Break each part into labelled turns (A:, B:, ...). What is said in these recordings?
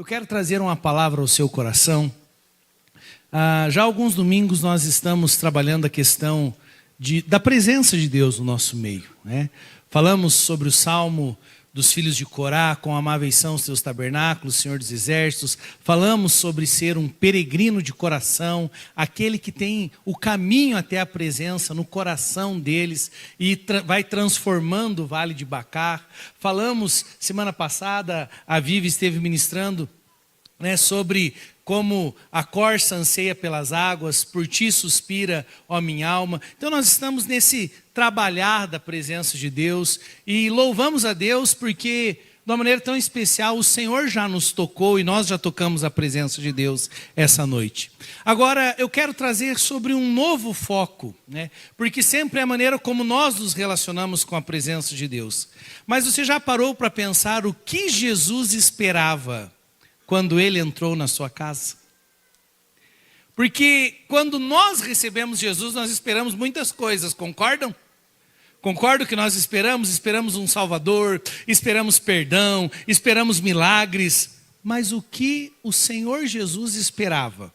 A: Eu quero trazer uma palavra ao seu coração. Já há alguns domingos nós estamos trabalhando a questão da presença de Deus no nosso meio, né? Falamos sobre o Salmo dos filhos de Corá, com amáveis são os teus tabernáculos, Senhor dos exércitos. Falamos sobre ser um peregrino de coração, aquele que tem o caminho até a presença no coração deles e vai transformando o Vale de Bacar. Falamos, semana passada, a Vivi esteve ministrando, né, sobre como a corça anseia pelas águas, por ti suspira, ó minha alma. Então nós estamos nesse trabalhar da presença de Deus e louvamos a Deus porque, de uma maneira tão especial, o Senhor já nos tocou e nós já tocamos a presença de Deus essa noite. Agora eu quero trazer sobre um novo foco, né? Porque sempre é a maneira como nós nos relacionamos com a presença de Deus. Mas você já parou para pensar o que Jesus esperava quando ele entrou na sua casa? Porque quando nós recebemos Jesus, nós esperamos muitas coisas, concordam? Concordo que nós esperamos um Salvador, esperamos perdão, esperamos milagres. Mas o que o Senhor Jesus esperava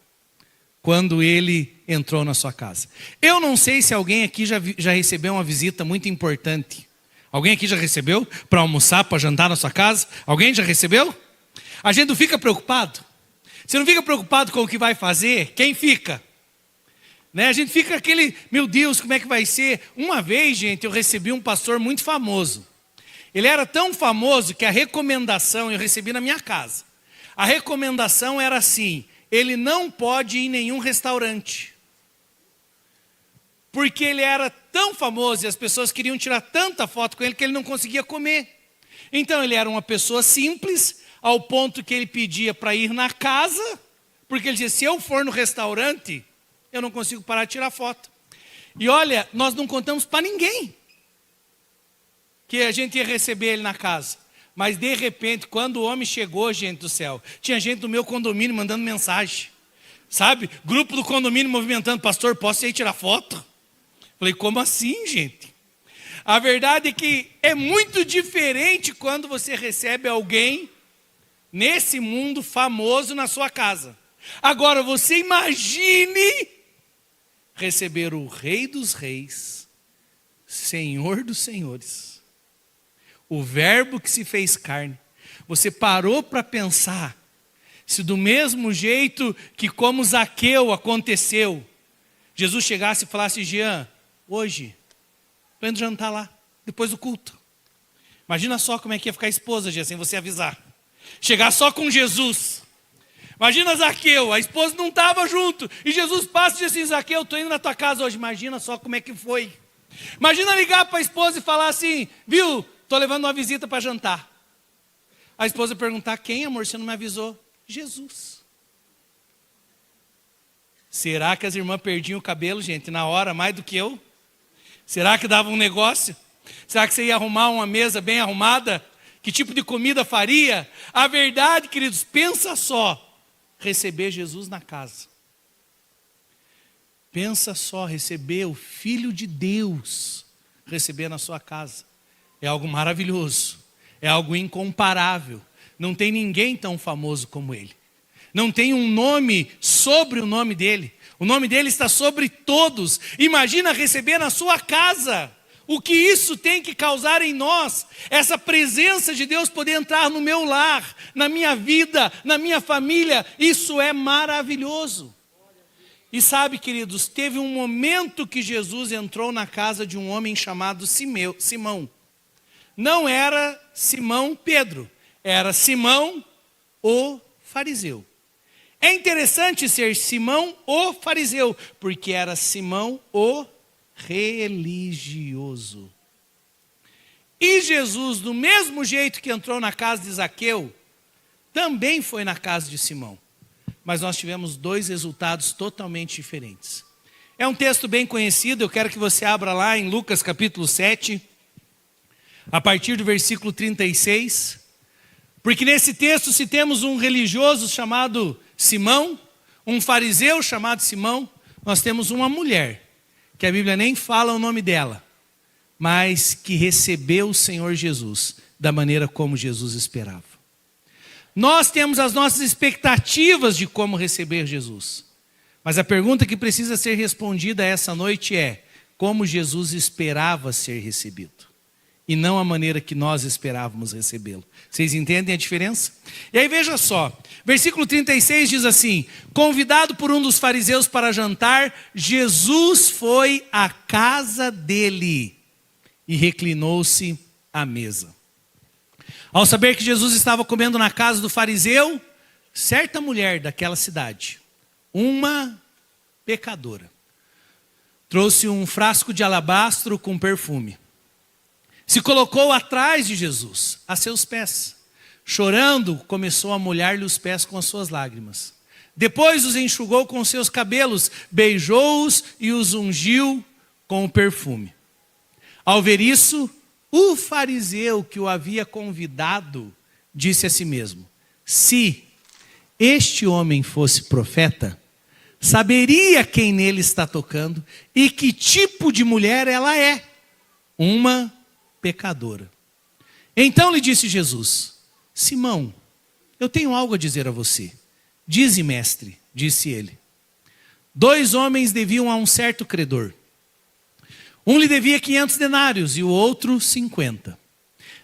A: quando ele entrou na sua casa? Eu não sei se alguém aqui já recebeu uma visita muito importante. Alguém aqui já recebeu para almoçar, para jantar na sua casa? Alguém já recebeu? A gente não fica preocupado? Você não fica preocupado com o que vai fazer? Quem fica? Né? A gente fica aquele, meu Deus, como é que vai ser? Uma vez, gente, eu recebi um pastor muito famoso. Ele era tão famoso que a recomendação eu recebi na minha casa. A recomendação era assim: ele não pode ir em nenhum restaurante. Porque ele era tão famoso e as pessoas queriam tirar tanta foto com ele que ele não conseguia comer. Então ele era uma pessoa simples, ao ponto que ele pedia para ir na casa, porque ele dizia, se eu for no restaurante, eu não consigo parar de tirar foto. E olha, nós não contamos para ninguém que a gente ia receber ele na casa. Mas de repente, quando o homem chegou, gente do céu, tinha gente do meu condomínio mandando mensagem. Sabe? Grupo do condomínio movimentando, pastor, posso ir tirar foto? Falei, como assim, gente? A verdade é que é muito diferente quando você recebe alguém nesse mundo famoso na sua casa. Agora você imagine receber o Rei dos Reis, Senhor dos Senhores, o Verbo que se fez carne. Você parou para pensar se do mesmo jeito que como Zaqueu aconteceu, Jesus chegasse e falasse, Jean, hoje, estou indo jantar lá, depois do culto. Imagina só como é que ia ficar a esposa, Jean, sem você avisar. Chegar só com Jesus. Imagina Zaqueu, a esposa não estava junto. E Jesus passa e diz assim, Zaqueu, estou indo na tua casa hoje. Imagina só como é que foi. Imagina ligar para a esposa e falar assim, viu, estou levando uma visita para jantar. A esposa perguntar, quem, amor, você não me avisou? Jesus. Será que as irmãs perdiam o cabelo, gente, na hora, mais do que eu? Será que dava um negócio? Será que você ia arrumar uma mesa bem arrumada? Que tipo de comida faria? A verdade, queridos, pensa só, receber Jesus na casa. Pensa só, receber o Filho de Deus, receber na sua casa. É algo maravilhoso, é algo incomparável. Não tem ninguém tão famoso como ele. Não tem um nome sobre o nome dele. O nome dele está sobre todos. Imagina receber na sua casa. O que isso tem que causar em nós, essa presença de Deus poder entrar no meu lar, na minha vida, na minha família, isso é maravilhoso. E sabe, queridos, teve um momento que Jesus entrou na casa de um homem chamado Simão. Não era Simão Pedro, era Simão o fariseu. É interessante ser Simão o fariseu, porque era Simão o religioso. E Jesus, do mesmo jeito que entrou na casa de Zaqueu, também foi na casa de Simão. Mas nós tivemos dois resultados totalmente diferentes. É um texto bem conhecido, eu quero que você abra lá em Lucas capítulo 7, a partir do versículo 36. Porque nesse texto, se temos um religioso chamado Simão, um fariseu chamado Simão, nós temos uma mulher, que a Bíblia nem fala o nome dela, mas que recebeu o Senhor Jesus da maneira como Jesus esperava. Nós temos as nossas expectativas de como receber Jesus. Mas a pergunta que precisa ser respondida essa noite é: como Jesus esperava ser recebido? E não a maneira que nós esperávamos recebê-lo. Vocês entendem a diferença? E aí veja só, versículo 36 diz assim: convidado por um dos fariseus para jantar, Jesus foi à casa dele e reclinou-se à mesa. Ao saber que Jesus estava comendo na casa do fariseu, certa mulher daquela cidade, uma pecadora, trouxe um frasco de alabastro com perfume. Se colocou atrás de Jesus, a seus pés. Chorando, começou a molhar-lhe os pés com as suas lágrimas. Depois os enxugou com seus cabelos, beijou-os e os ungiu com o perfume. Ao ver isso, o fariseu que o havia convidado disse a si mesmo: se este homem fosse profeta, saberia quem nele está tocando e que tipo de mulher ela é, uma pecadora. Então lhe disse Jesus: Simão, eu tenho algo a dizer a você. Dize, mestre, disse ele. 2 homens deviam a um certo credor. Um lhe devia 500 denários e o outro 50.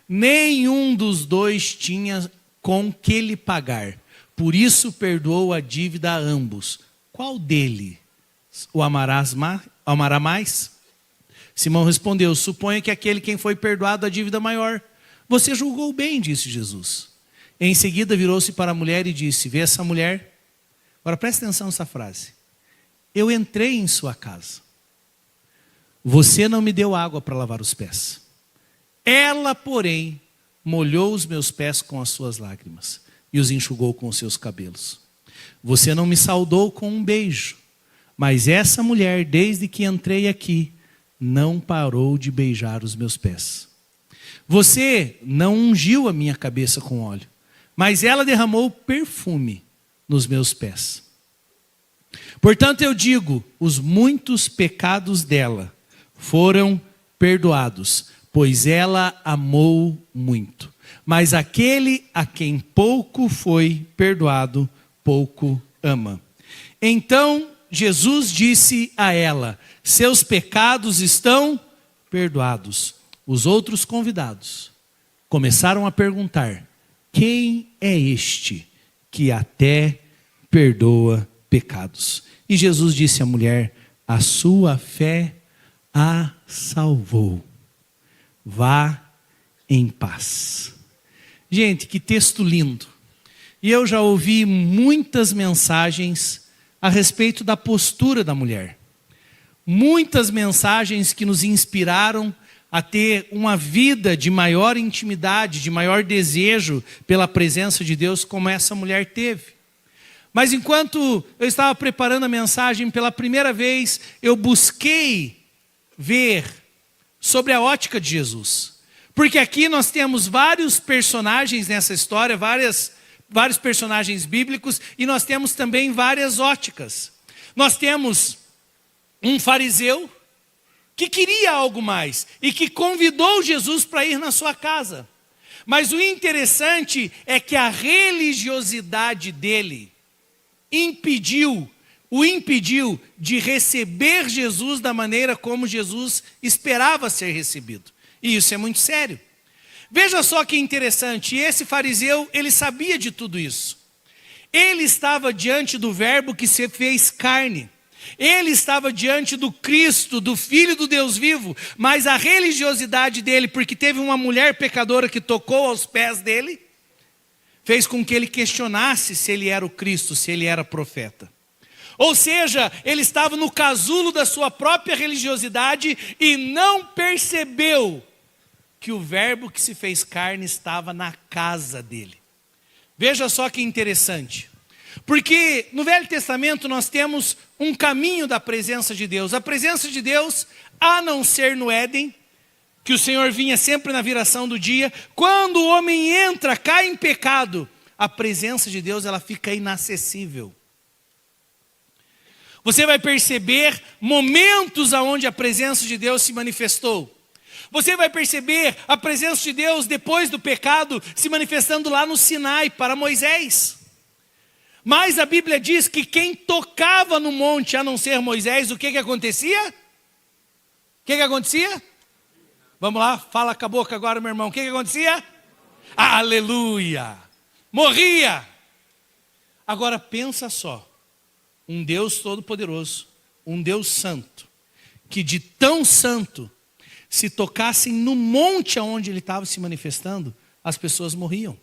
A: Nenhum dos dois tinha com que lhe pagar. Por isso perdoou a dívida a ambos. Qual dele o amará mais? Simão respondeu: suponho que aquele quem foi perdoado a dívida maior. Você julgou bem, disse Jesus. Em seguida virou-se para a mulher e disse: vê essa mulher? Agora presta atenção nessa frase. Eu entrei em sua casa. Você não me deu água para lavar os pés. Ela, porém, molhou os meus pés com as suas lágrimas e os enxugou com os seus cabelos. Você não me saudou com um beijo, mas essa mulher, desde que entrei aqui, não parou de beijar os meus pés. Você não ungiu a minha cabeça com óleo, mas ela derramou perfume nos meus pés. Portanto eu digo, os muitos pecados dela foram perdoados, pois ela amou muito. Mas aquele a quem pouco foi perdoado, pouco ama. Então Jesus disse a ela: seus pecados estão perdoados. Os outros convidados começaram a perguntar: quem é este que até perdoa pecados? E Jesus disse à mulher: a sua fé a salvou. Vá em paz. Gente, que texto lindo. E eu já ouvi muitas mensagens a respeito da postura da mulher. Muitas mensagens que nos inspiraram a ter uma vida de maior intimidade, de maior desejo pela presença de Deus, como essa mulher teve. Mas enquanto eu estava preparando a mensagem pela primeira vez, eu busquei ver sobre a ótica de Jesus. Porque aqui nós temos vários personagens nessa história, vários personagens bíblicos, e nós temos também várias óticas. Nós temos um fariseu que queria algo mais e que convidou Jesus para ir na sua casa. Mas o interessante é que a religiosidade dele o impediu de receber Jesus da maneira como Jesus esperava ser recebido. E isso é muito sério. Veja só que interessante, esse fariseu, ele sabia de tudo isso. Ele estava diante do verbo que se fez carne. Ele estava diante do Cristo, do Filho do Deus vivo, mas a religiosidade dele, porque teve uma mulher pecadora que tocou aos pés dele, fez com que ele questionasse se ele era o Cristo, se ele era profeta. Ou seja, ele estava no casulo da sua própria religiosidade e não percebeu que o verbo que se fez carne estava na casa dele. Veja só que interessante. Porque no Velho Testamento nós temos um caminho da presença de Deus. A presença de Deus, a não ser no Éden, que o Senhor vinha sempre na viração do dia, quando o homem entra, cai em pecado, a presença de Deus ela fica inacessível. Você vai perceber momentos onde a presença de Deus se manifestou. Você vai perceber a presença de Deus depois do pecado se manifestando lá no Sinai para Moisés. Mas a Bíblia diz que quem tocava no monte, a não ser Moisés, o que acontecia? O que acontecia? Vamos lá, fala com a boca agora, meu irmão. O que acontecia? Aleluia! Morria! Agora pensa só, um Deus todo-poderoso, um Deus santo, que de tão santo, se tocassem no monte aonde ele estava se manifestando, as pessoas morriam.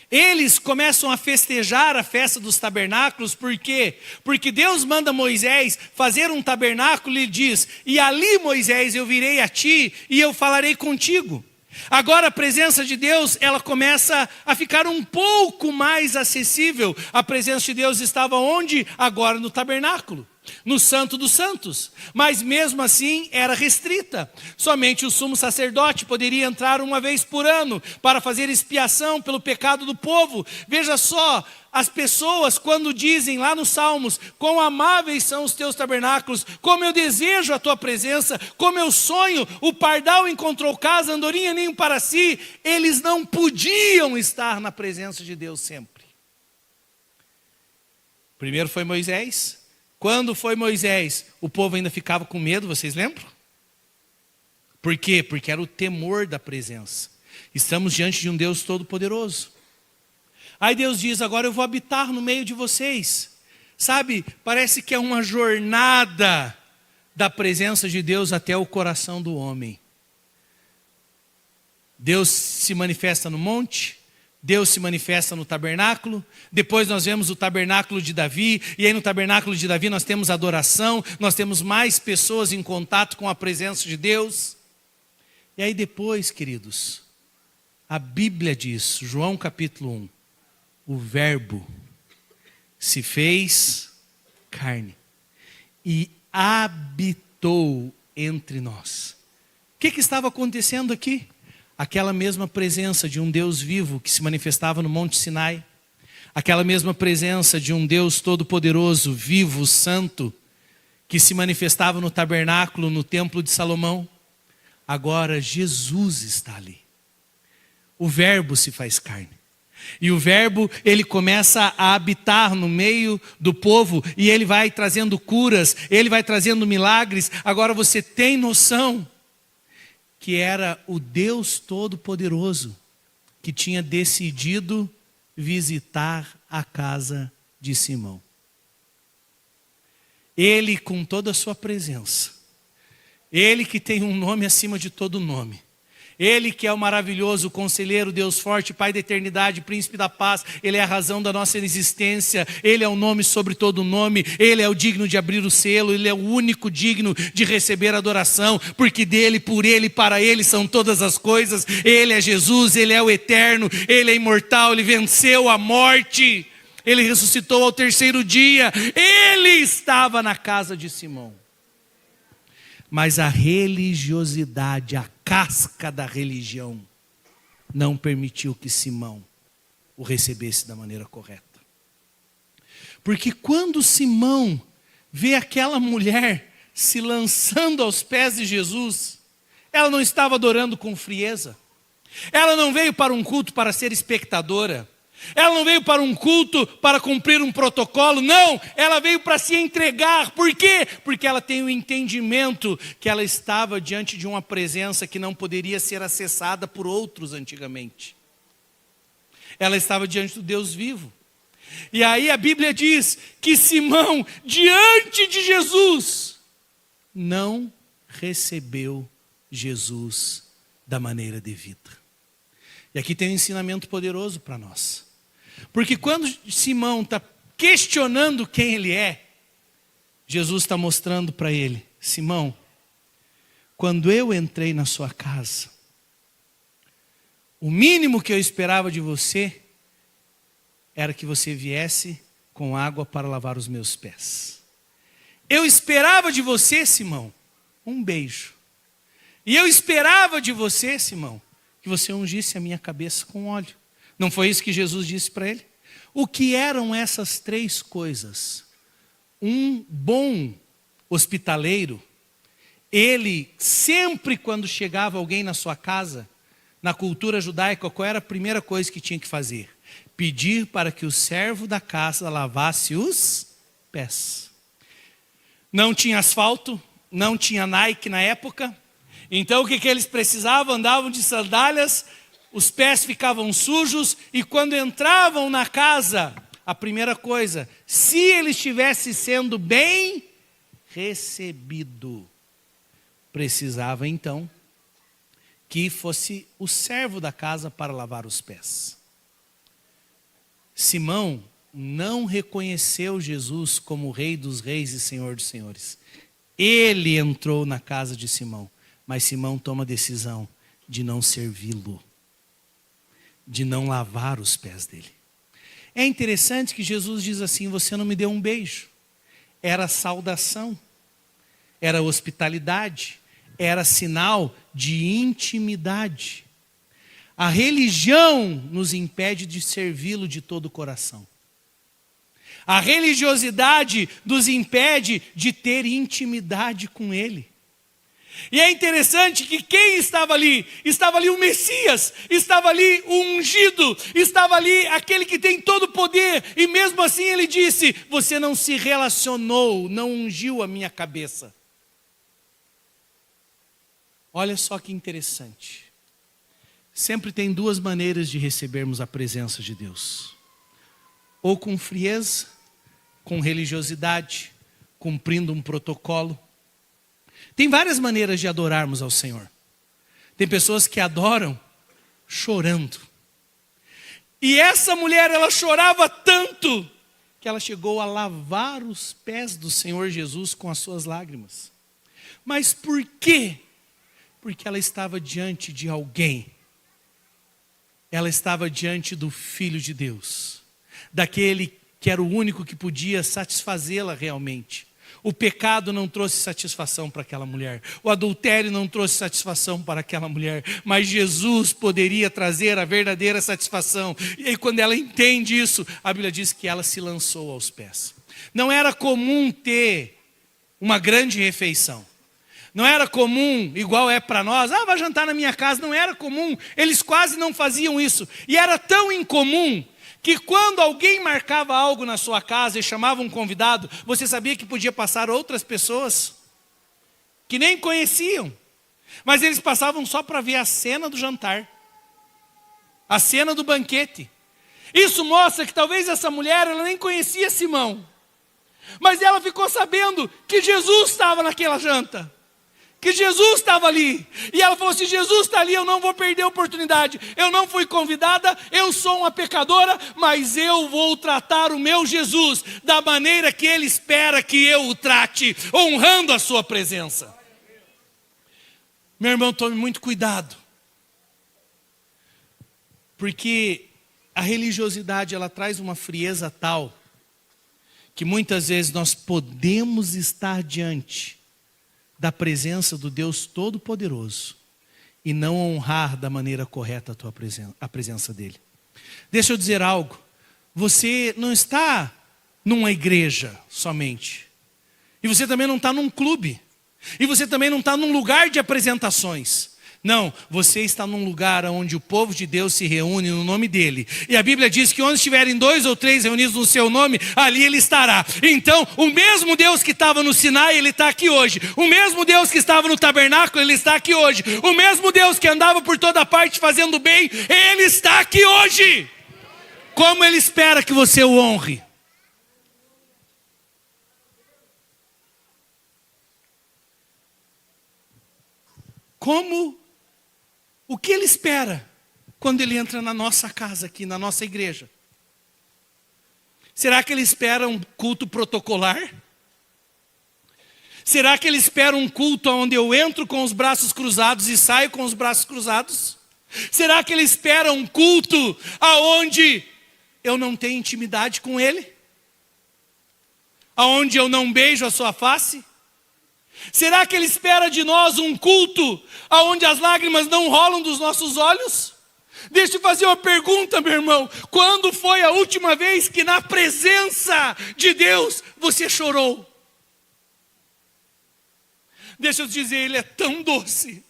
A: Eles começam a festejar a festa dos tabernáculos, por quê? Porque Deus manda Moisés fazer um tabernáculo e diz: e ali, Moisés, eu virei a ti e eu falarei contigo. Agora a presença de Deus, ela começa a ficar um pouco mais acessível. A presença de Deus estava onde? Agora no tabernáculo, no Santo dos Santos. Mas mesmo assim era restrita. Somente o sumo sacerdote poderia entrar uma vez por ano para fazer expiação pelo pecado do povo. Veja só, as pessoas quando dizem lá nos Salmos: quão amáveis são os teus tabernáculos, como eu desejo a tua presença, como eu sonho, o pardal encontrou casa, andorinha ninho para si. Eles não podiam estar na presença de Deus sempre. Primeiro foi Moisés. Quando foi Moisés, o povo ainda ficava com medo, vocês lembram? Por quê? Porque era o temor da presença. Estamos diante de um Deus todo-poderoso. Aí Deus diz: agora eu vou habitar no meio de vocês. Sabe, parece que é uma jornada da presença de Deus até o coração do homem. Deus se manifesta no monte, Deus se manifesta no tabernáculo, depois nós vemos o tabernáculo de Davi, e aí no tabernáculo de Davi nós temos adoração, nós temos mais pessoas em contato com a presença de Deus. E aí depois, queridos, a Bíblia diz, João capítulo 1, o Verbo se fez carne e habitou entre nós. O que estava acontecendo aqui? Aquela mesma presença de um Deus vivo que se manifestava no Monte Sinai, aquela mesma presença de um Deus todo-poderoso, vivo, santo, que se manifestava no tabernáculo, no templo de Salomão. Agora Jesus está ali. O Verbo se faz carne. E o Verbo, ele começa a habitar no meio do povo, e ele vai trazendo curas, ele vai trazendo milagres. Agora você tem noção que era o Deus Todo-Poderoso que tinha decidido visitar a casa de Simão. Ele, com toda a sua presença, ele que tem um nome acima de todo nome, ele que é o maravilhoso conselheiro, Deus forte, Pai da eternidade, príncipe da paz, ele é a razão da nossa existência, ele é o nome sobre todo nome, ele é o digno de abrir o selo, ele é o único digno de receber adoração, porque dele, por ele, para ele são todas as coisas. Ele é Jesus, ele é o eterno, ele é imortal, ele venceu a morte, ele ressuscitou ao terceiro dia, ele estava na casa de Simão. Mas a religiosidade, a casca da religião, não permitiu que Simão o recebesse da maneira correta. Porque quando Simão vê aquela mulher se lançando aos pés de Jesus, ela não estava adorando com frieza. Ela não veio para um culto para ser espectadora. Ela não veio para um culto para cumprir um protocolo, não, ela veio para se entregar. Por quê? Porque ela tem o entendimento que ela estava diante de uma presença que não poderia ser acessada por outros antigamente. Ela estava diante do Deus vivo. E aí a Bíblia diz que Simão, diante de Jesus, não recebeu Jesus da maneira devida. E aqui tem um ensinamento poderoso para nós. Porque quando Simão está questionando quem ele é, Jesus está mostrando para ele: Simão, quando eu entrei na sua casa, o mínimo que eu esperava de você era que você viesse com água para lavar os meus pés. Eu esperava de você, Simão, um beijo. E eu esperava de você, Simão, que você ungisse a minha cabeça com óleo. Não foi isso que Jesus disse para ele? O que eram essas três coisas? Um bom hospitaleiro, ele sempre quando chegava alguém na sua casa, na cultura judaica, qual era a primeira coisa que tinha que fazer? Pedir para que o servo da casa lavasse os pés. Não tinha asfalto, não tinha Nike na época, então o que eles precisavam? Andavam de sandálias, os pés ficavam sujos, e quando entravam na casa, a primeira coisa, se ele estivesse sendo bem recebido, precisava então que fosse o servo da casa para lavar os pés. Simão não reconheceu Jesus como Rei dos Reis e Senhor dos Senhores. Ele entrou na casa de Simão, mas Simão toma a decisão de não servi-lo, de não lavar os pés dele. É interessante que Jesus diz assim: você não me deu um beijo. Era saudação, era hospitalidade, era sinal de intimidade. A religião nos impede de servi-lo de todo o coração. A religiosidade nos impede de ter intimidade com Ele. E é interessante que quem estava ali? Estava ali o Messias, estava ali o ungido, estava ali aquele que tem todo o poder. E mesmo assim ele disse: você não se relacionou, não ungiu a minha cabeça. Olha só que interessante. Sempre tem duas maneiras de recebermos a presença de Deus: ou com frieza, com religiosidade, cumprindo um protocolo. Tem várias maneiras de adorarmos ao Senhor. Tem pessoas que adoram chorando. E essa mulher, ela chorava tanto que ela chegou a lavar os pés do Senhor Jesus com as suas lágrimas. Mas por quê? Porque ela estava diante de alguém. Ela estava diante do Filho de Deus, daquele que era o único que podia satisfazê-la realmente. O pecado não trouxe satisfação para aquela mulher, o adultério não trouxe satisfação para aquela mulher, mas Jesus poderia trazer a verdadeira satisfação. E aí, quando ela entende isso, a Bíblia diz que ela se lançou aos pés. Não era comum ter uma grande refeição. Não era comum, igual é para nós, vai jantar na minha casa. Não era comum, eles quase não faziam isso. E era tão incomum que quando alguém marcava algo na sua casa e chamava um convidado, você sabia que podia passar outras pessoas que nem conheciam, mas eles passavam só para ver a cena do jantar, a cena do banquete. Isso mostra que talvez essa mulher, ela nem conhecia Simão, mas ela ficou sabendo que Jesus estava naquela janta, que Jesus estava ali, e ela falou: se Jesus está ali, eu não vou perder a oportunidade. Eu não fui convidada, eu sou uma pecadora, mas eu vou tratar o meu Jesus da maneira que Ele espera que eu o trate, honrando a sua presença. Meu irmão, tome muito cuidado, porque a religiosidade, ela traz uma frieza tal, que muitas vezes nós podemos estar diante da presença do Deus Todo-Poderoso e não honrar da maneira correta a presença dEle. Deixa eu dizer algo: você não está numa igreja somente, e você também não está num clube, e você também não está num lugar de apresentações. Não, você está num lugar onde o povo de Deus se reúne no nome dEle. E a Bíblia diz que onde estiverem 2 ou 3 reunidos no seu nome, ali Ele estará. Então, o mesmo Deus que estava no Sinai, Ele está aqui hoje. O mesmo Deus que estava no tabernáculo, Ele está aqui hoje. O mesmo Deus que andava por toda parte fazendo bem, Ele está aqui hoje. Como Ele espera que você o honre? O que Ele espera quando Ele entra na nossa casa aqui, na nossa igreja? Será que Ele espera um culto protocolar? Será que Ele espera um culto onde eu entro com os braços cruzados e saio com os braços cruzados? Será que Ele espera um culto aonde eu não tenho intimidade com Ele? Aonde eu não beijo a sua face? Será que Ele espera de nós um culto onde as lágrimas não rolam dos nossos olhos? Deixa eu fazer uma pergunta, meu irmão. Quando foi a última vez que na presença de Deus você chorou? Deixa eu te dizer, Ele é tão doce,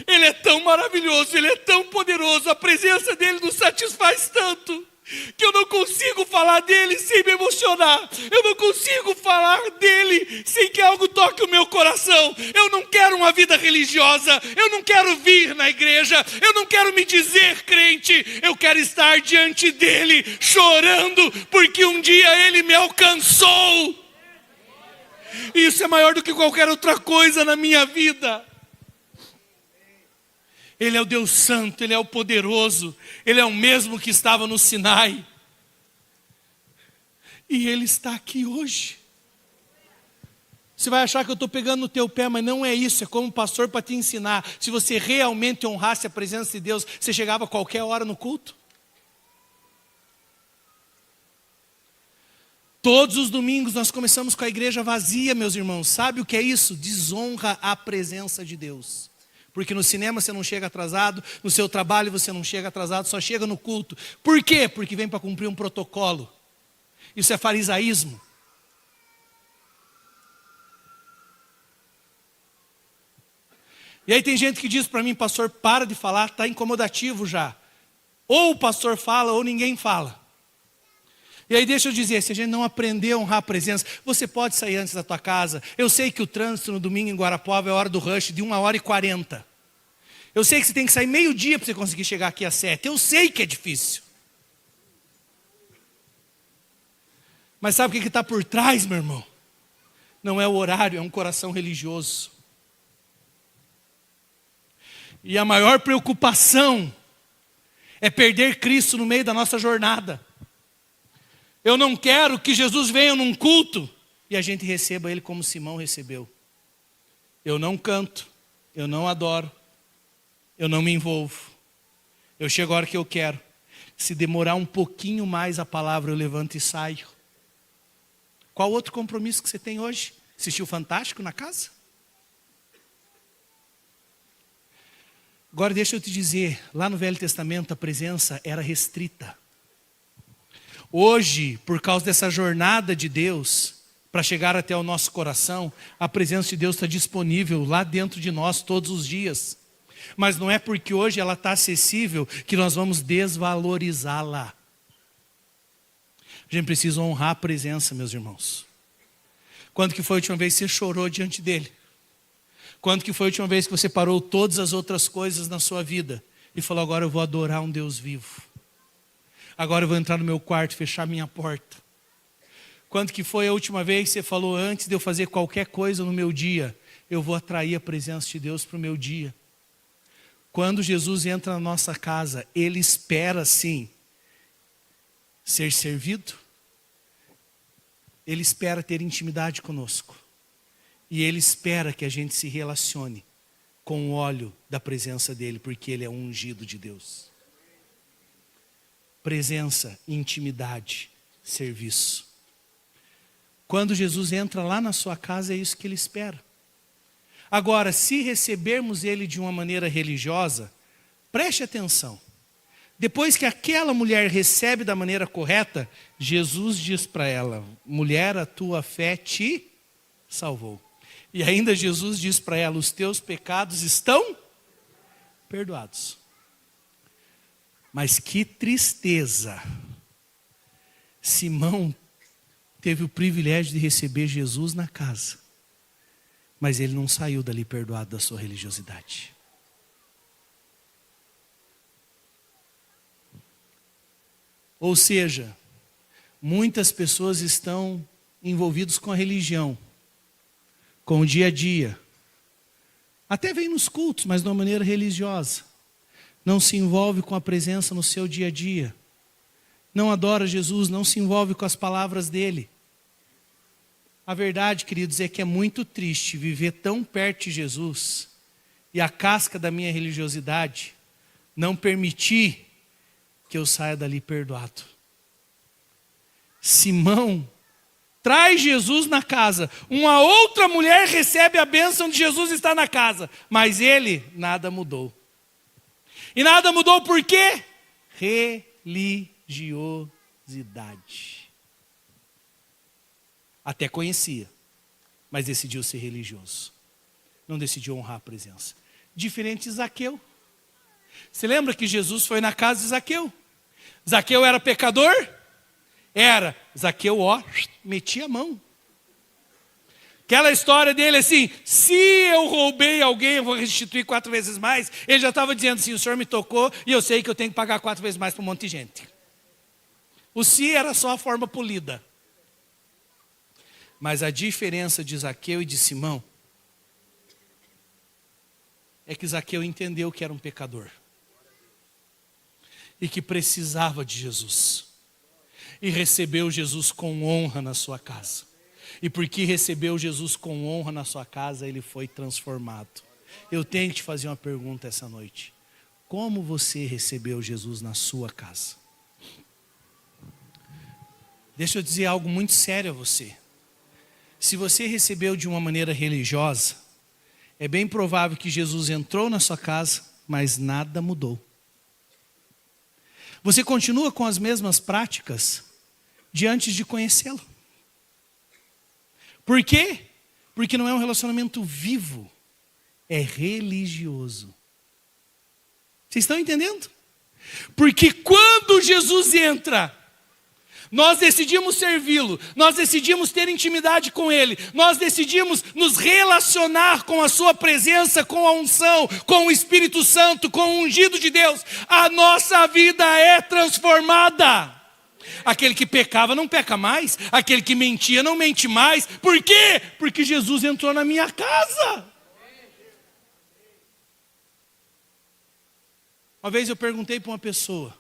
A: Ele é tão maravilhoso, Ele é tão poderoso, a presença dEle nos satisfaz tanto, que eu não consigo falar dEle sem me emocionar, eu não consigo falar dEle sem que algo toque o meu coração. Eu não quero uma vida religiosa, eu não quero vir na igreja, eu não quero me dizer crente, eu quero estar diante dEle, chorando, porque um dia Ele me alcançou. Isso é maior do que qualquer outra coisa na minha vida. Ele é o Deus Santo, Ele é o poderoso, Ele é o mesmo que estava no Sinai. E Ele está aqui hoje. Você vai achar que eu estou pegando no teu pé, mas não é isso, é como pastor para te ensinar. Se você realmente honrasse a presença de Deus, você chegava a qualquer hora no culto. Todos os domingos nós começamos com a igreja vazia, meus irmãos. Sabe o que é isso? Desonra a presença de Deus. Porque no cinema você não chega atrasado, no seu trabalho você não chega atrasado, só chega no culto. Por quê? Porque vem para cumprir um protocolo. Isso é farisaísmo. E aí tem gente que diz para mim, pastor, para de falar, está incomodativo já. Ou o pastor fala ou ninguém fala. E aí deixa eu dizer, se a gente não aprender a honrar a presença, você pode sair antes da tua casa. Eu sei que o trânsito no domingo em Guarapuava é a hora do rush de 1h40. Eu sei que você tem que sair meio-dia para você conseguir chegar aqui às 7. Eu sei que é difícil. Mas sabe o que está por trás, meu irmão? Não é o horário, é um coração religioso. E a maior preocupação é perder Cristo no meio da nossa jornada. Eu não quero que Jesus venha num culto e a gente receba Ele como Simão recebeu. Eu não canto, eu não adoro, eu não me envolvo. Eu chego a hora que eu quero. Se demorar um pouquinho mais a palavra, eu levanto e saio. Qual outro compromisso que você tem hoje? Assistir o Fantástico na casa? Agora deixa eu te dizer, lá no Velho Testamento a presença era restrita. Hoje, por causa dessa jornada de Deus, para chegar até o nosso coração, a presença de Deus está disponível lá dentro de nós todos os dias. Mas não é porque hoje ela está acessível que nós vamos desvalorizá-la. A gente precisa honrar a presença, meus irmãos. Quando que foi a última vez que você chorou diante dele? Quando que foi a última vez que você parou todas as outras coisas na sua vida e falou, agora eu vou adorar um Deus vivo? Agora eu vou entrar no meu quarto e fechar minha porta. Quando que foi a última vez que você falou, antes de eu fazer qualquer coisa no meu dia, eu vou atrair a presença de Deus para o meu dia? Quando Jesus entra na nossa casa, Ele espera sim ser servido. Ele espera ter intimidade conosco. E Ele espera que a gente se relacione com o óleo da presença dEle, porque Ele é um ungido de Deus. Presença, intimidade, serviço. Quando Jesus entra lá na sua casa, é isso que Ele espera. Agora, se recebermos Ele de uma maneira religiosa, preste atenção. Depois que aquela mulher recebe da maneira correta, Jesus diz para ela, mulher, a tua fé te salvou. E ainda Jesus diz para ela, os teus pecados estão perdoados. Mas que tristeza. Simão teve o privilégio de receber Jesus na casa. Mas ele não saiu dali perdoado da sua religiosidade. Ou seja, muitas pessoas estão envolvidas com a religião, com o dia a dia. Até vem nos cultos, mas de uma maneira religiosa. Não se envolve com a presença no seu dia a dia. Não adora Jesus, não se envolve com as palavras dele. A verdade, queridos, é que é muito triste viver tão perto de Jesus e a casca da minha religiosidade não permitir que eu saia dali perdoado. Simão traz Jesus na casa. Uma outra mulher recebe a bênção de Jesus estar na casa. Mas ele, nada mudou. E nada mudou por quê? Religiosidade. Até conhecia, mas decidiu ser religioso. não decidiu honrar a presença. Diferente de Zaqueu. Você lembra que Jesus foi na casa de Zaqueu? Zaqueu era pecador? Era. Zaqueu, metia a mão. Aquela história dele assim, se eu roubei alguém, eu vou restituir 4 vezes mais. Ele já estava dizendo assim, o Senhor me tocou e eu sei que eu tenho que pagar 4 vezes mais para um monte de gente. O se era só a forma polida. Mas a diferença de Zaqueu e de Simão é que Zaqueu entendeu que era um pecador. E que precisava de Jesus. E recebeu Jesus com honra na sua casa. E porque recebeu Jesus com honra na sua casa, ele foi transformado. Eu tenho que te fazer uma pergunta essa noite. Como você recebeu Jesus na sua casa? Deixa eu dizer algo muito sério a você. Se você recebeu de uma maneira religiosa, é bem provável que Jesus entrou na sua casa, mas nada mudou. Você continua com as mesmas práticas de antes de conhecê-lo. Por quê? Porque não é um relacionamento vivo, é religioso. Vocês estão entendendo? Porque quando Jesus entra, nós decidimos servi-lo, nós decidimos ter intimidade com Ele, nós decidimos nos relacionar com a Sua presença, com a unção, com o Espírito Santo, com o ungido de Deus, a nossa vida é transformada. Aquele que pecava não peca mais, aquele que mentia não mente mais. Por quê? Porque Jesus entrou na minha casa. Uma vez eu perguntei para uma pessoa,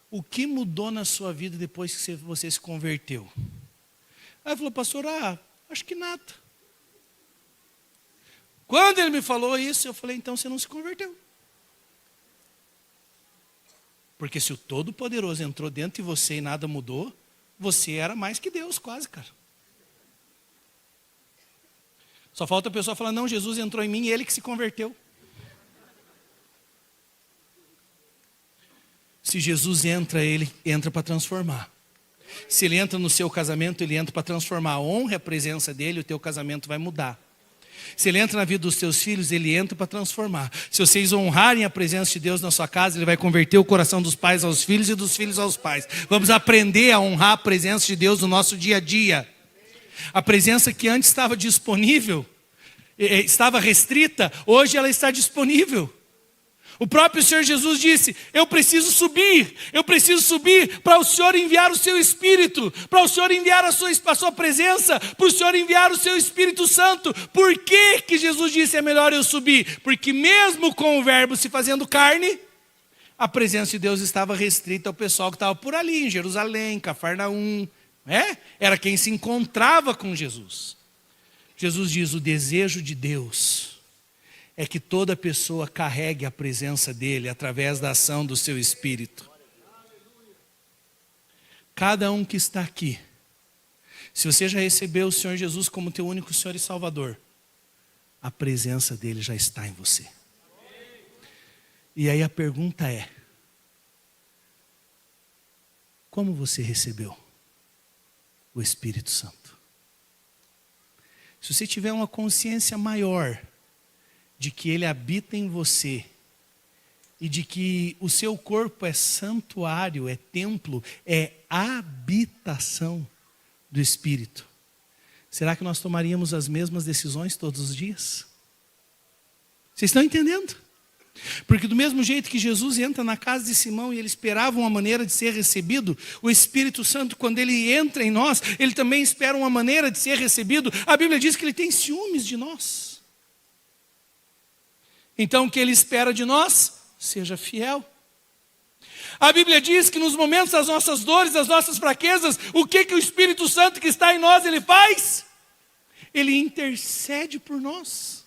A: o que mudou na sua vida depois que você se converteu? Aí ele falou, pastor, acho que nada. Quando ele me falou isso, eu falei, então você não se converteu. Porque se o Todo-Poderoso entrou dentro de você e nada mudou, você era mais que Deus, quase, cara. Só falta a pessoa falar, não, Jesus entrou em mim e ele que se converteu. Se Jesus entra, ele entra para transformar. Se ele entra no seu casamento, ele entra para transformar. Honre a presença dele, o teu casamento vai mudar. Se ele entra na vida dos teus filhos, ele entra para transformar. Se vocês honrarem a presença de Deus na sua casa, ele vai converter o coração dos pais aos filhos e dos filhos aos pais. Vamos aprender a honrar a presença de Deus no nosso dia a dia. A presença que antes estava disponível, estava restrita, hoje ela está disponível. O próprio Senhor Jesus disse, eu preciso subir para o Senhor enviar o seu Espírito, para o Senhor enviar a sua presença, para o Senhor enviar o seu Espírito Santo. Por que Jesus disse, é melhor eu subir? Porque mesmo com o verbo se fazendo carne, a presença de Deus estava restrita ao pessoal que estava por ali, em Jerusalém, Cafarnaum, era quem se encontrava com Jesus. Jesus diz, o desejo de Deus é que toda pessoa carregue a presença dele através da ação do seu Espírito. Cada um que está aqui, se você já recebeu o Senhor Jesus como teu único Senhor e Salvador, a presença dele já está em você. E aí a pergunta é, como você recebeu o Espírito Santo? Se você tiver uma consciência maior de que ele habita em você e de que o seu corpo é santuário, é templo, é habitação do Espírito, será que nós tomaríamos as mesmas decisões todos os dias? Vocês estão entendendo? Porque do mesmo jeito que Jesus entra na casa de Simão e ele esperava uma maneira de ser recebido, o Espírito Santo, quando ele entra em nós, ele também espera uma maneira de ser recebido. A Bíblia diz que ele tem ciúmes de nós. Então o que ele espera de nós? Seja fiel. A Bíblia diz que nos momentos das nossas dores, das nossas fraquezas, o que o Espírito Santo que está em nós, ele faz? Ele intercede por nós.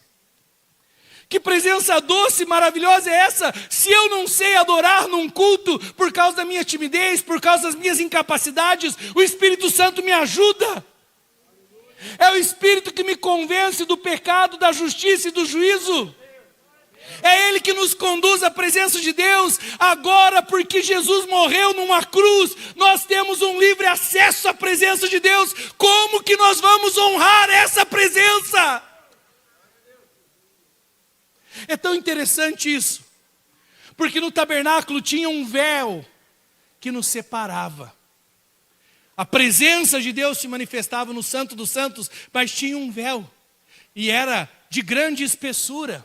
A: Que presença doce, maravilhosa é essa? Se eu não sei adorar num culto por causa da minha timidez, por causa das minhas incapacidades, o Espírito Santo me ajuda. É o Espírito que me convence do pecado, da justiça e do juízo. É Ele que nos conduz à presença de Deus. Agora, porque Jesus morreu numa cruz, nós temos um livre acesso à presença de Deus. Como que nós vamos honrar essa presença? É tão interessante isso. Porque no tabernáculo tinha um véu que nos separava. A presença de Deus se manifestava no Santo dos Santos, mas tinha um véu. E era de grande espessura.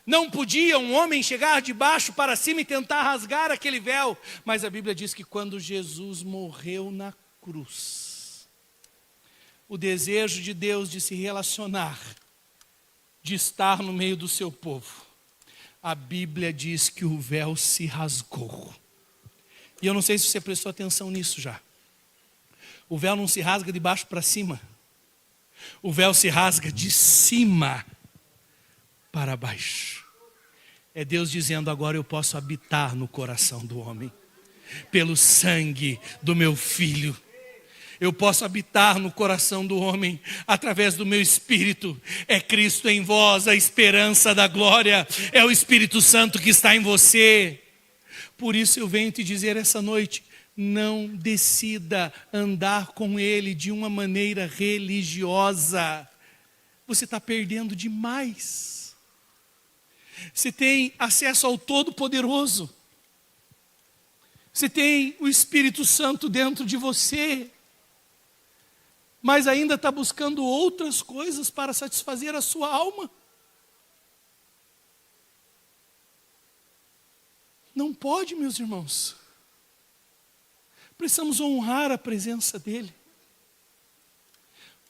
A: Não podia um homem chegar de baixo para cima e tentar rasgar aquele véu. Mas a Bíblia diz que quando Jesus morreu na cruz, o desejo de Deus de se relacionar, de estar no meio do seu povo, a Bíblia diz que o véu se rasgou. E eu não sei se você prestou atenção nisso já. O véu não se rasga de baixo para cima. O véu se rasga de cima para baixo. É Deus dizendo: agora eu posso habitar no coração do homem. Pelo sangue do meu filho. Eu posso habitar no coração do homem através do meu Espírito. É Cristo em vós, a esperança da glória. É o Espírito Santo que está em você. Por isso eu venho te dizer essa noite: não decida andar com Ele de uma maneira religiosa. Você está perdendo demais. Você tem acesso ao Todo-Poderoso. Você tem o Espírito Santo dentro de você. Mas ainda está buscando outras coisas para satisfazer a sua alma. Não pode, meus irmãos. Precisamos honrar a presença dEle.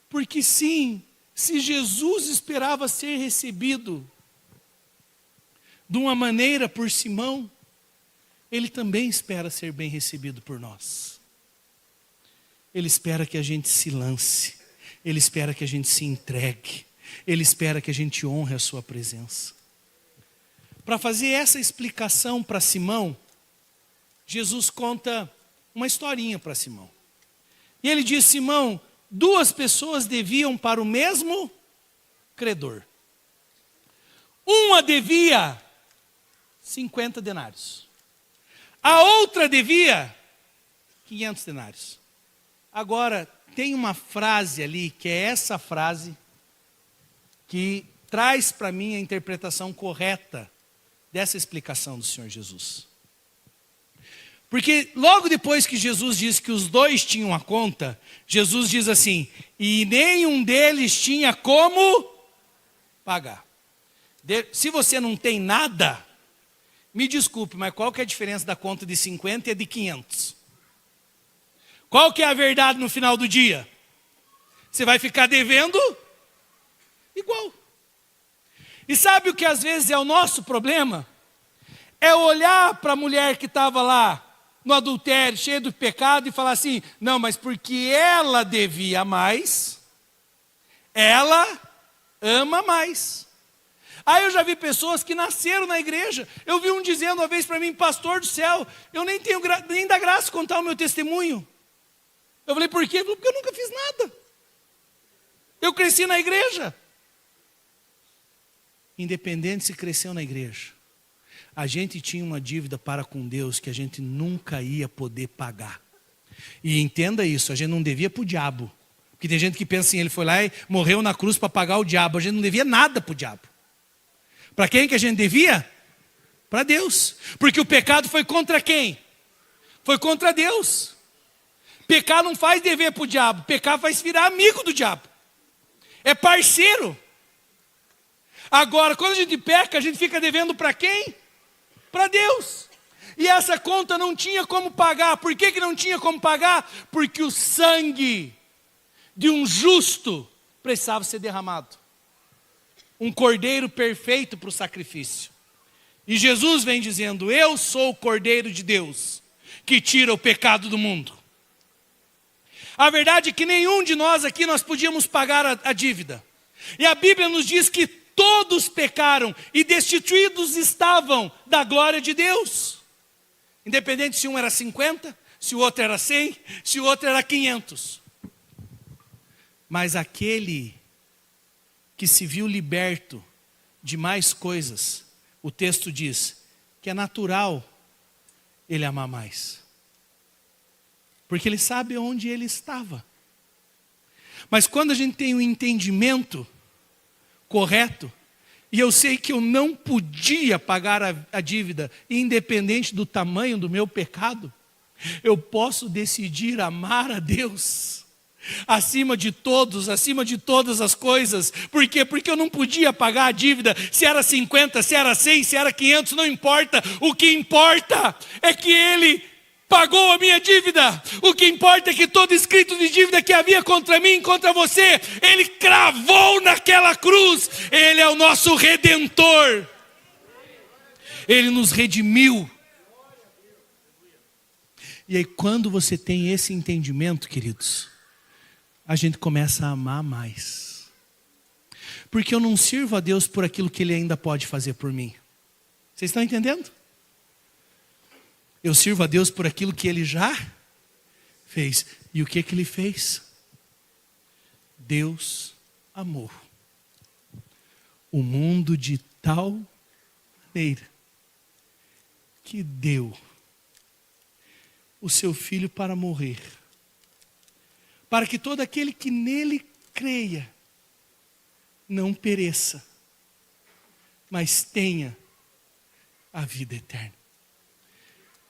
A: Porque sim, se Jesus esperava ser recebido de uma maneira por Simão, Ele também espera ser bem recebido por nós. Ele espera que a gente se lance. Ele espera que a gente se entregue. Ele espera que a gente honre a sua presença. Para fazer essa explicação para Simão, Jesus conta uma historinha para Simão. E ele diz: Simão, 2 pessoas deviam para o mesmo credor. Uma devia 50 denários. A outra devia 500 denários. Agora, tem uma frase ali, que é essa frase, que traz para mim a interpretação correta dessa explicação do Senhor Jesus. Porque logo depois que Jesus disse que os 2 tinham a conta, Jesus diz assim: e nenhum deles tinha como pagar. Se você não tem nada, me desculpe, mas qual que é a diferença da conta de 50 e a de 500? Qual que é a verdade no final do dia? Você vai ficar devendo igual. E sabe o que às vezes é o nosso problema? É olhar para a mulher que estava lá no adultério, cheia do pecado, e falar assim: não, mas porque ela devia mais, ela ama mais. Aí eu já vi pessoas que nasceram na igreja. Eu vi um dizendo uma vez para mim: pastor do céu, eu nem dá graça contar o meu testemunho. Eu falei: por quê? Ele falou: porque eu nunca fiz nada. Eu cresci na igreja. Independente se cresceu na igreja, a gente tinha uma dívida para com Deus que a gente nunca ia poder pagar. E entenda isso, a gente não devia para o diabo. Porque tem gente que pensa assim: ele foi lá e morreu na cruz para pagar o diabo. A gente não devia nada para o diabo. Para quem que a gente devia? Para Deus. Porque o pecado foi contra quem? Foi contra Deus. Pecar não faz dever para o diabo. Pecar faz virar amigo do diabo. É parceiro. Agora, quando a gente peca, a gente fica devendo para quem? Para Deus. E essa conta não tinha como pagar. Por que não tinha como pagar? Porque o sangue de um justo precisava ser derramado. Um cordeiro perfeito para o sacrifício. E Jesus vem dizendo: eu sou o Cordeiro de Deus, que tira o pecado do mundo. A verdade é que nenhum de nós aqui nós podíamos pagar a dívida. E a Bíblia nos diz que todos pecaram e destituídos estavam da glória de Deus. Independente se um era 50, se o outro era 100, se o outro era 500. Mas aquele que se viu liberto de mais coisas, o texto diz que é natural ele amar mais. Porque ele sabe onde ele estava. Mas quando a gente tem um entendimento correto, e eu sei que eu não podia pagar a dívida, independente do tamanho do meu pecado, eu posso decidir amar a Deus acima de todos, acima de todas as coisas. Por quê? Porque eu não podia pagar a dívida. Se era 50, se era 100, se era 500, não importa. O que importa é que Ele pagou a minha dívida. O que importa é que todo escrito de dívida que havia contra mim, contra você, Ele cravou naquela cruz. Ele é o nosso Redentor. Ele nos redimiu. E aí quando você tem esse entendimento, queridos, a gente começa a amar mais. Porque eu não sirvo a Deus por aquilo que Ele ainda pode fazer por mim. Vocês estão entendendo? Eu sirvo a Deus por aquilo que Ele já fez. E o que Ele fez? Deus amou o mundo de tal maneira que deu o seu Filho para morrer, para que todo aquele que nele creia não pereça, mas tenha a vida eterna.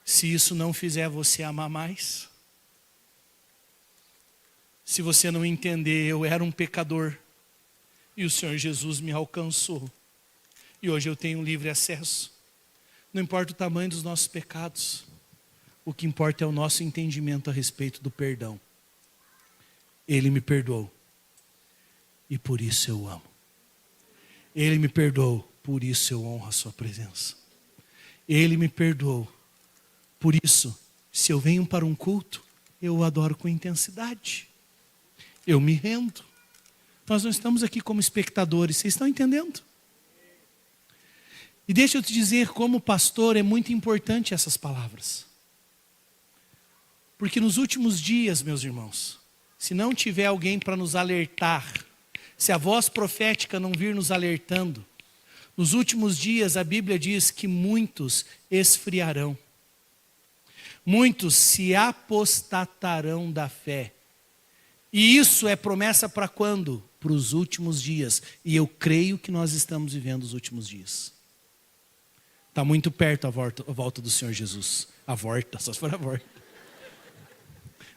A: Se isso não fizer você amar mais, se você não entender, eu era um pecador e o Senhor Jesus me alcançou e hoje eu tenho livre acesso. Não importa o tamanho dos nossos pecados, o que importa é o nosso entendimento a respeito do perdão. Ele me perdoou e por isso eu amo. Ele me perdoou, por isso eu honro a sua presença. Ele me perdoou, por isso, se eu venho para um culto, eu o adoro com intensidade. Eu me rendo. Nós não estamos aqui como espectadores, vocês estão entendendo? E deixa eu te dizer, como pastor, é muito importante essas palavras. Porque nos últimos dias, meus irmãos, se não tiver alguém para nos alertar, se a voz profética não vir nos alertando, nos últimos dias a Bíblia diz que muitos esfriarão. Muitos se apostatarão da fé. E isso é promessa para quando? Para os últimos dias. E eu creio que nós estamos vivendo os últimos dias. Está muito perto a volta do Senhor Jesus. Só se for a volta.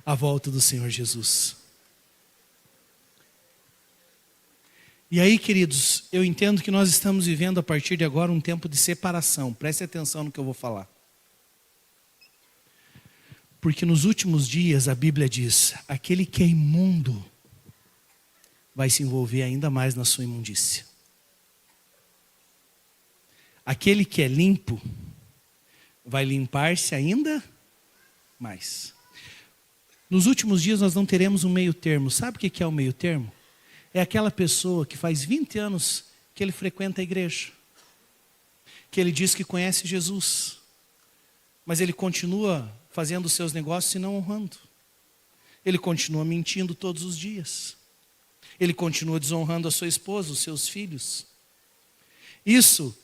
A: A volta do Senhor Jesus. E aí, queridos, eu entendo que nós estamos vivendo a partir de agora um tempo de separação. Preste atenção no que eu vou falar. Porque nos últimos dias a Bíblia diz, aquele que é imundo vai se envolver ainda mais na sua imundícia. Aquele que é limpo vai limpar-se ainda mais. Nos últimos dias nós não teremos um meio termo. Sabe o que é o meio termo? É aquela pessoa que faz 20 anos que ele frequenta a igreja. Que ele diz que conhece Jesus. Mas ele continua fazendo os seus negócios e não honrando. Ele continua mentindo todos os dias. Ele continua desonrando a sua esposa, os seus filhos. Isso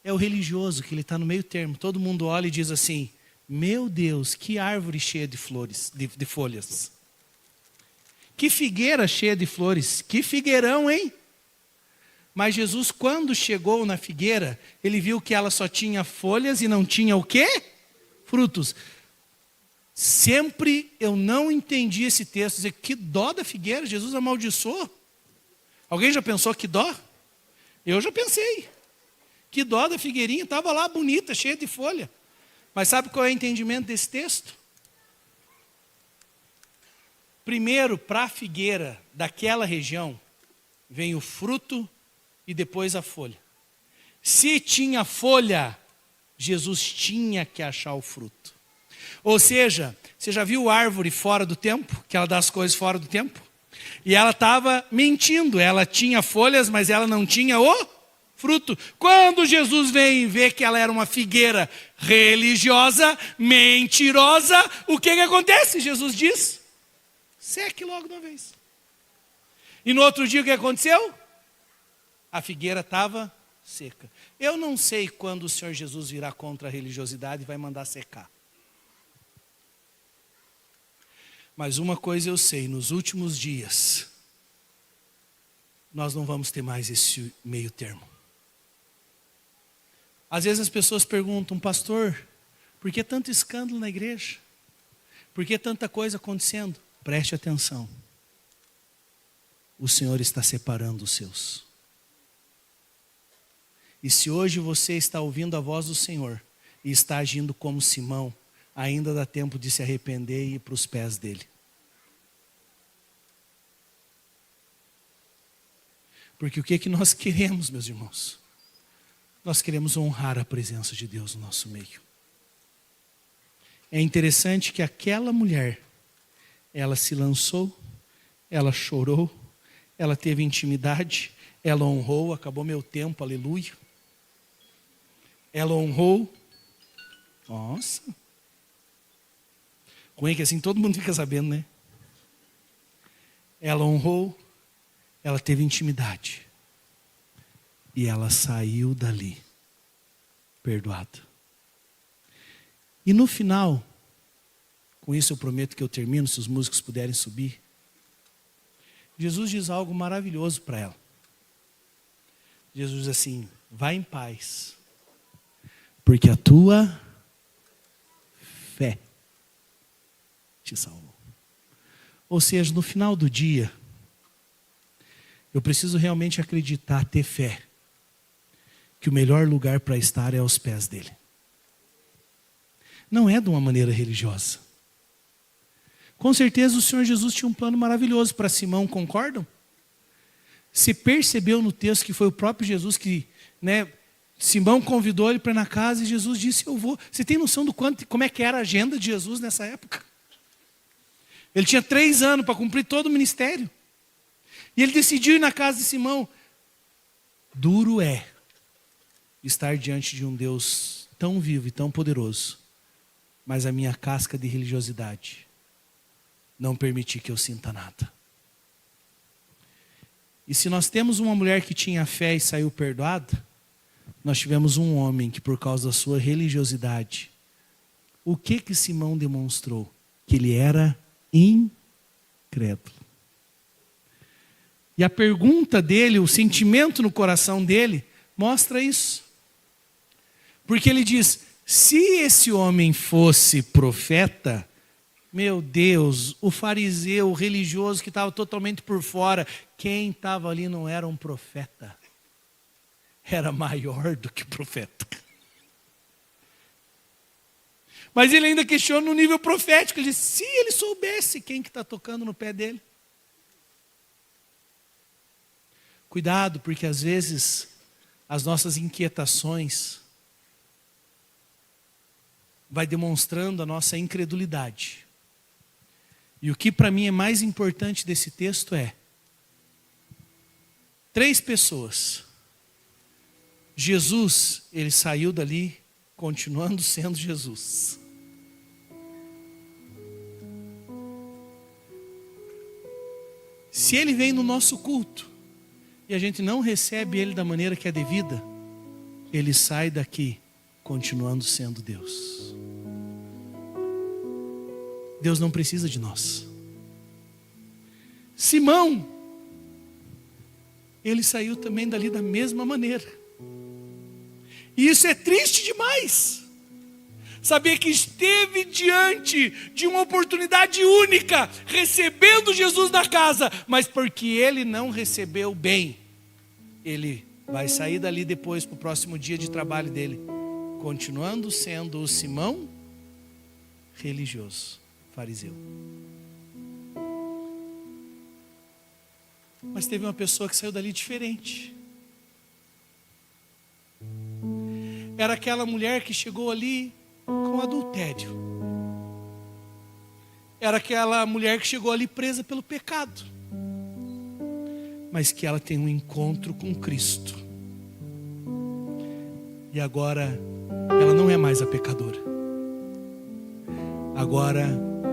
A: é o religioso, que ele está no meio termo. Todo mundo olha e diz assim, meu Deus, que árvore cheia de flores, de folhas. Que figueira cheia de flores. Que figueirão, hein? Mas Jesus, quando chegou na figueira, ele viu que ela só tinha folhas e não tinha o quê? Frutos. Sempre eu não entendi esse texto, dizer que dó da figueira, Jesus amaldiçoou. Alguém já pensou que dó? Eu já pensei. Que dó da figueirinha, estava lá bonita, cheia de folha. Mas sabe qual é o entendimento desse texto? Primeiro, para a figueira daquela região, vem o fruto e depois a folha. Se tinha folha, Jesus tinha que achar o fruto. Ou seja, você já viu árvore fora do tempo? Que ela dá as coisas fora do tempo? E ela estava mentindo. Ela tinha folhas, mas ela não tinha o fruto. Quando Jesus vem ver que ela era uma figueira religiosa, mentirosa, o que acontece? Jesus diz, seque logo de uma vez. E no outro dia o que aconteceu? A figueira estava seca. Eu não sei quando o Senhor Jesus virá contra a religiosidade e vai mandar secar. Mas uma coisa eu sei, nos últimos dias, nós não vamos ter mais esse meio termo. Às vezes as pessoas perguntam, pastor, por que tanto escândalo na igreja? Por que tanta coisa acontecendo? Preste atenção. O Senhor está separando os seus. E se hoje você está ouvindo a voz do Senhor e está agindo como Simão, ainda dá tempo de se arrepender e ir para os pés dele. Porque o que é que nós queremos, meus irmãos? Nós queremos honrar a presença de Deus no nosso meio. É interessante que aquela mulher, ela se lançou, ela chorou, ela teve intimidade, ela honrou, acabou meu tempo, aleluia. Ela honrou, nossa. Ruim que assim todo mundo fica sabendo, né? Ela honrou, ela teve intimidade. E ela saiu dali, perdoada. E no final, com isso eu prometo que eu termino, se os músicos puderem subir. Jesus diz algo maravilhoso para ela. Jesus diz assim, vai em paz, porque a tua fé te salvou. Ou seja, no final do dia, eu preciso realmente acreditar, ter fé, que o melhor lugar para estar é aos pés dele. Não é de uma maneira religiosa. Com certeza o Senhor Jesus tinha um plano maravilhoso para Simão, concordam? Se percebeu no texto que foi o próprio Jesus que, Simão convidou ele para ir na casa e Jesus disse, eu vou. Você tem noção do como é que era a agenda de Jesus nessa época? Ele tinha 3 anos para cumprir todo o ministério. E ele decidiu ir na casa de Simão. Duro é estar diante de um Deus tão vivo e tão poderoso, mas a minha casca de religiosidade não permitir que eu sinta nada. E se nós temos uma mulher que tinha fé e saiu perdoada, nós tivemos um homem que por causa da sua religiosidade, o que Simão demonstrou? Que ele era incrédulo. E a pergunta dele, o sentimento no coração dele, mostra isso. Porque ele diz, se esse homem fosse profeta, meu Deus, o fariseu, o religioso que estava totalmente por fora, quem estava ali não era um profeta. Era maior do que profeta. Mas ele ainda questiona no nível profético. Ele diz, se ele soubesse quem que está tocando no pé dele. Cuidado, porque às vezes as nossas inquietações vai demonstrando a nossa incredulidade. E o que para mim é mais importante desse texto é 3 pessoas. Jesus, ele saiu dali continuando sendo Jesus. Se ele vem no nosso culto e a gente não recebe ele da maneira que é devida, ele sai daqui continuando sendo Deus. Deus não precisa de nós. Simão, ele saiu também dali da mesma maneira. E isso é triste demais. Saber que esteve diante de uma oportunidade única, recebendo Jesus na casa, mas porque ele não recebeu bem, ele vai sair dali depois para o próximo dia de trabalho dele, continuando sendo o Simão religioso, fariseu. Mas teve uma pessoa que saiu dali diferente. Era aquela mulher que chegou ali com adultério. Era aquela mulher que chegou ali presa pelo pecado. Mas que ela tem um encontro com Cristo. E agora ela não é mais a pecadora. Agora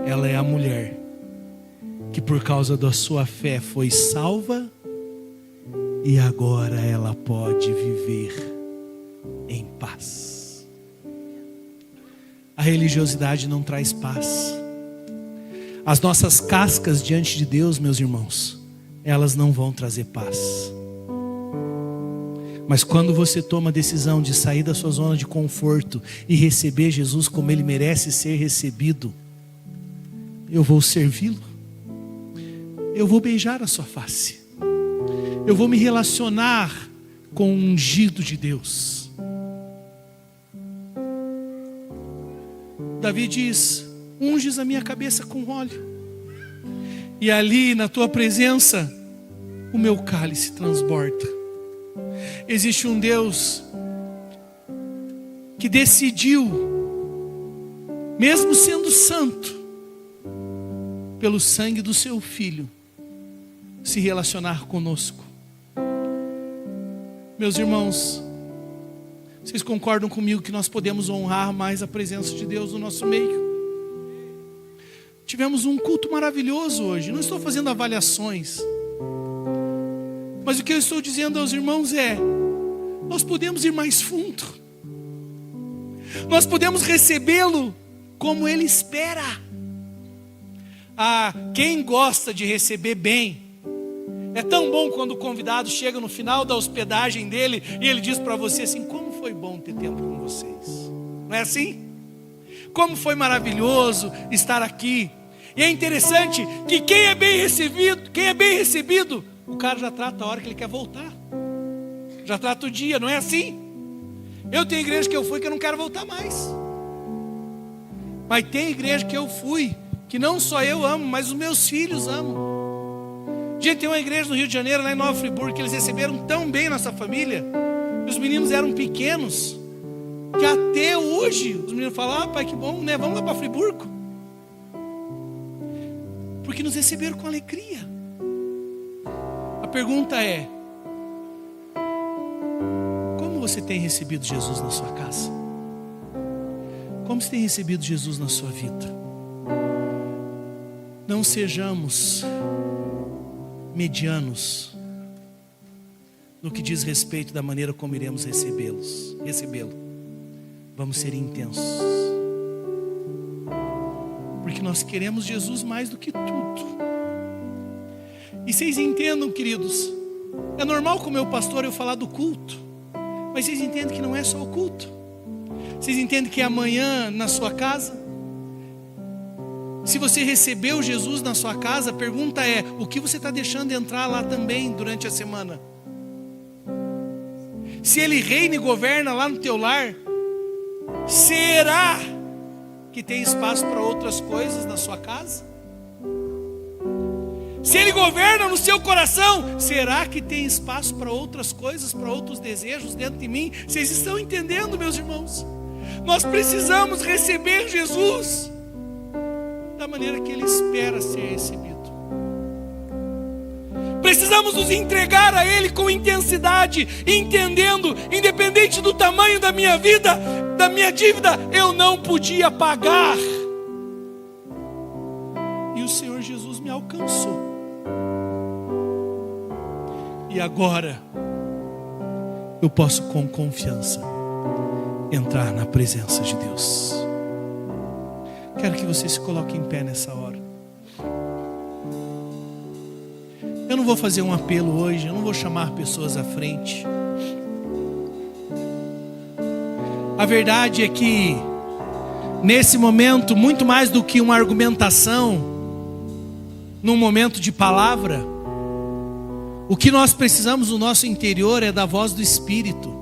A: ela é a mulher que por causa da sua fé foi salva. E agora ela pode viver em paz. A religiosidade não traz paz. As nossas cascas diante de Deus, meus irmãos, elas não vão trazer paz. Mas quando você toma a decisão de sair da sua zona de conforto e receber Jesus como Ele merece ser recebido, eu vou servi-lo, eu vou beijar a sua face, eu vou me relacionar com o ungido de Deus. Davi diz: unges a minha cabeça com óleo, e ali na tua presença o meu cálice transborda. Existe um Deus que decidiu, mesmo sendo santo, pelo sangue do seu Filho, se relacionar conosco. Meus irmãos, vocês concordam comigo que nós podemos honrar mais a presença de Deus no nosso meio? Tivemos um culto maravilhoso hoje. Não estou fazendo avaliações, mas o que eu estou dizendo aos irmãos é: nós podemos ir mais fundo, nós podemos recebê-lo como Ele espera. Quem gosta de receber bem, é tão bom quando o convidado chega no final da hospedagem dele e ele diz para você assim: como foi bom ter tempo com vocês. Não é assim? Como foi maravilhoso estar aqui. E é interessante que quem é bem recebido, o cara já trata a hora que ele quer voltar, já trata o dia, não é assim? Eu tenho igreja que eu fui que eu não quero voltar mais, mas tem igreja que eu fui que não só eu amo, mas os meus filhos amam. Gente, tem uma igreja no Rio de Janeiro, lá em Nova Friburgo, que eles receberam tão bem nossa família, e os meninos eram pequenos, que até hoje os meninos falam: pai, que bom, né? Vamos lá para Friburgo, porque nos receberam com alegria. A pergunta é: como você tem recebido Jesus na sua casa? Como você tem recebido Jesus na sua vida? Não sejamos medianos no que diz respeito da maneira como iremos recebê-lo. Vamos ser intensos, porque nós queremos Jesus mais do que tudo. E vocês entendam, queridos, é normal como meu pastor eu falar do culto, mas vocês entendem que não é só o culto. Vocês entendem que amanhã na sua casa, se você recebeu Jesus na sua casa, a pergunta é: o que você está deixando entrar lá também durante a semana? Se Ele reina e governa lá no teu lar, será que tem espaço para outras coisas na sua casa? Se Ele governa no seu coração, será que tem espaço para outras coisas, para outros desejos dentro de mim? Vocês estão entendendo, meus irmãos? Nós precisamos receber Jesus da maneira que Ele espera ser recebido. Precisamos nos entregar a Ele com intensidade, entendendo, independente do tamanho da minha vida, da minha dívida, eu não podia pagar, e o Senhor Jesus me alcançou. E agora eu posso com confiança entrar na presença de Deus. Quero que você se coloque em pé nessa hora. Eu não vou fazer um apelo hoje, eu não vou chamar pessoas à frente. A verdade é que nesse momento, muito mais do que uma argumentação, num momento de palavra, o que nós precisamos no nosso interior é da voz do Espírito.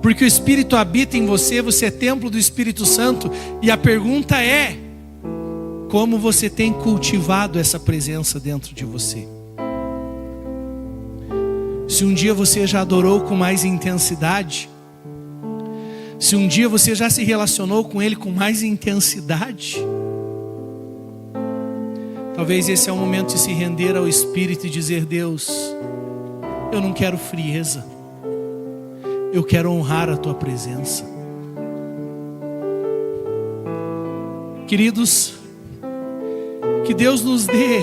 A: Porque o Espírito habita em você, você é templo do Espírito Santo. E a pergunta é: como você tem cultivado essa presença dentro de você? Se um dia você já adorou com mais intensidade, se um dia você já se relacionou com Ele com mais intensidade, talvez esse é o momento de se render ao Espírito e dizer: Deus, eu não quero frieza, eu quero honrar a Tua presença. Queridos, que Deus nos dê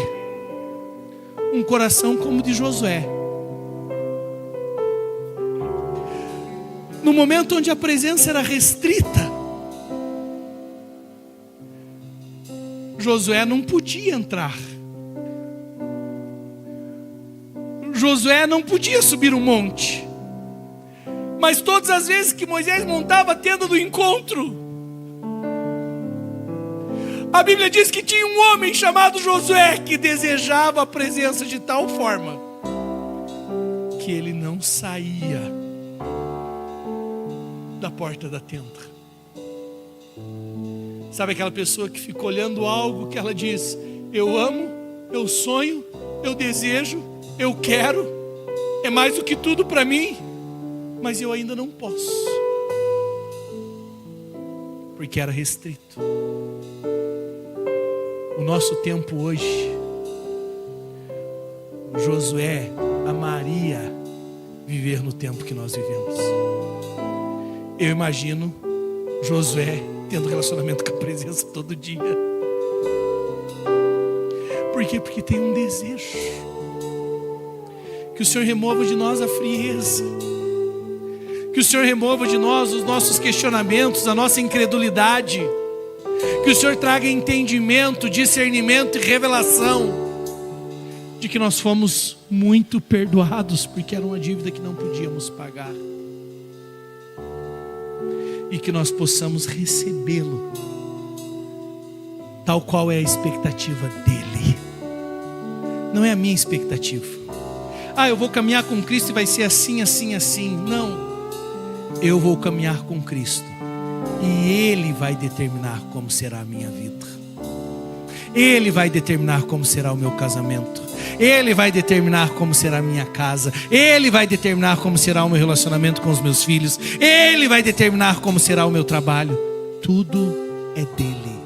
A: um coração como o de Josué. No momento onde a presença era restrita, Josué não podia entrar. Josué não podia subir um monte. Mas todas as vezes que Moisés montava a tenda do encontro, a Bíblia diz que tinha um homem chamado Josué que desejava a presença de tal forma que ele não saía da porta da tenda. Sabe aquela pessoa que fica olhando algo que ela diz: eu amo, eu sonho, eu desejo, eu quero, é mais do que tudo para mim, mas eu ainda não posso, porque era restrito. O nosso tempo hoje, Josué amaria viver no tempo que nós vivemos. Eu imagino Josué tendo relacionamento com a presença todo dia. Por quê? Porque tem um desejo. Que o Senhor remova de nós a frieza. Que o Senhor remova de nós os nossos questionamentos, a nossa incredulidade. Que o Senhor traga entendimento, discernimento e revelação de que nós fomos muito perdoados, porque era uma dívida que não podíamos pagar. E que nós possamos recebê-lo tal qual é a expectativa dele. Não é a minha expectativa. Eu vou caminhar com Cristo e vai ser assim, assim, assim. Não. Eu vou caminhar com Cristo e Ele vai determinar como será a minha vida. Ele vai determinar como será o meu casamento. Ele vai determinar como será a minha casa. Ele vai determinar como será o meu relacionamento com os meus filhos. Ele vai determinar como será o meu trabalho. Tudo é dele.